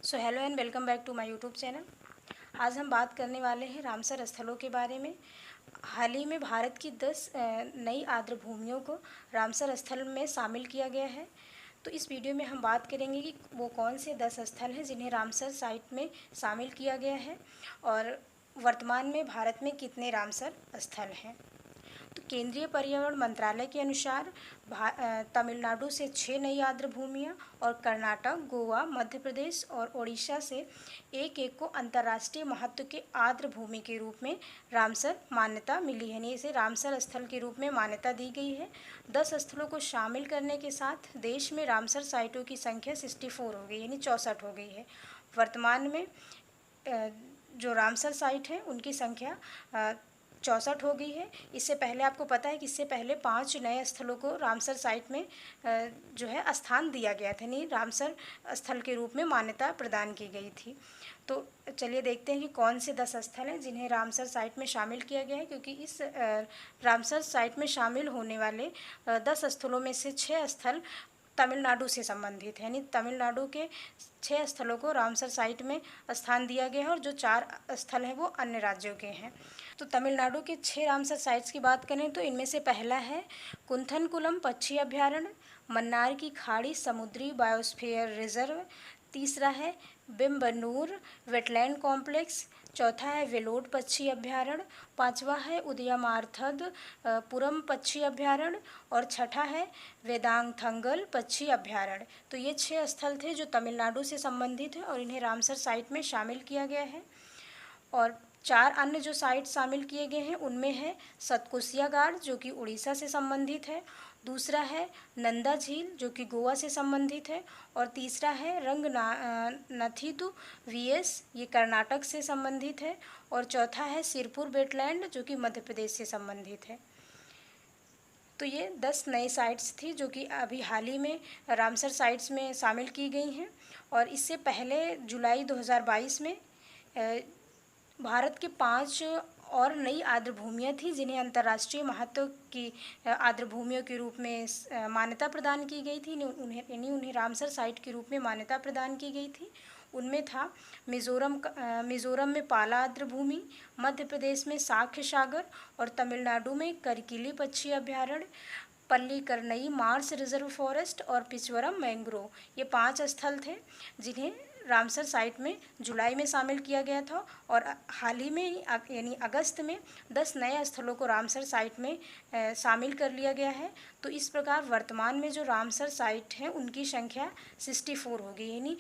So hello and welcome back to my YouTube channel. आज हम बात करने वाले हैं रामसर स्थलों के बारे में। हाल ही में भारत की 10 नई आर्द्र भूमियों को रामसर स्थल में शामिल किया गया है। तो इस वीडियो में हम बात करेंगे कि वो कौन से 10 स्थल हैं जिन्हें रामसर साइट में शामिल किया गया है और वर्तमान में भारत में कितने रामसर स्थल हैं। तो केंद्रीय पर्यावरण मंत्रालय के अनुसार तमिलनाडु से 6 नई आर्द्र भूमियाँ और कर्नाटक, गोवा, मध्य प्रदेश और ओडिशा से एक को अंतर्राष्ट्रीय महत्व के आर्द्र भूमि के रूप में रामसर मान्यता मिली है, यानी इसे रामसर स्थल के रूप में मान्यता दी गई है। 10 स्थलों को शामिल करने के साथ देश में रामसर साइटों की संख्या 64 हो गई, यानी 64 हो गई है। वर्तमान में जो रामसर साइट है उनकी संख्या 64 हो गई है। इससे पहले आपको पता है कि इससे पहले 5 नए स्थलों को रामसर साइट में जो है स्थान दिया गया था, यानी रामसर स्थल के रूप में मान्यता प्रदान की गई थी। तो चलिए देखते हैं कि कौन से 10 स्थल हैं जिन्हें रामसर साइट में शामिल किया गया है, क्योंकि इस रामसर साइट में शामिल होने वाले 10 स्थलों में से 6 स्थल तमिलनाडु से संबंधित है, यानी तमिलनाडु के 6 स्थलों को रामसर साइट में स्थान दिया गया है और जो 4 स्थल हैं वो अन्य राज्यों के हैं। तो तमिलनाडु के 6 रामसर साइट्स की बात करें तो इनमें से पहला है कुंथनकुलम पक्षी अभयारण्य, मन्नार की खाड़ी समुद्री बायोस्फीयर रिजर्व, तीसरा है बिम्बनूर वेटलैंड कॉम्प्लेक्स, चौथा है वेलोड पक्षी अभयारण्य, पांचवा है उदयमारथद पुरम पक्षी अभयारण्य और छठा है वेदांगथंगल पक्षी अभयारण्य। तो ये 6 स्थल थे जो तमिलनाडु से संबंधित हैं और इन्हें रामसर साइट में शामिल किया गया है। और 4 अन्य जो साइट शामिल किए गए हैं उनमें है सतकोसिया गाड जो कि उड़ीसा से संबंधित है, दूसरा है नंदा झील जो कि गोवा से संबंधित है और तीसरा है रंगनाथितु वीएस, ये कर्नाटक से संबंधित है और चौथा है सिरपुर वेटलैंड जो कि मध्य प्रदेश से संबंधित है। तो ये 10 नई साइट्स थी जो कि अभी हाल ही में रामसर साइट्स में शामिल की गई हैं। और इससे पहले जुलाई 2022 में भारत के 5 और नई आर्द्र भूमियाँ थी जिन्हें अंतर्राष्ट्रीय महत्व की आर्द्र भूमियों के रूप में मान्यता प्रदान की गई थी, उन्हें रामसर साइट के रूप में मान्यता प्रदान की गई थी। उनमें था मिज़ोरम में पाला आर्द्र भूमि, मध्य प्रदेश में साक्य सागर और तमिलनाडु में करकिली पक्षी अभयारण्य, पल्लीकरनई मार्स रिजर्व फॉरेस्ट और पिचवरम मैंग्रोव। ये 5 स्थल थे जिन्हें रामसर साइट में जुलाई में शामिल किया गया था और हाल ही में यानी अगस्त में 10 नए स्थलों को रामसर साइट में शामिल कर लिया गया है। तो इस प्रकार वर्तमान में जो रामसर साइट हैं उनकी संख्या 64 हो गई, यानी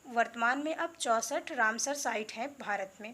वर्तमान में अब 64 रामसर साइट हैं भारत में।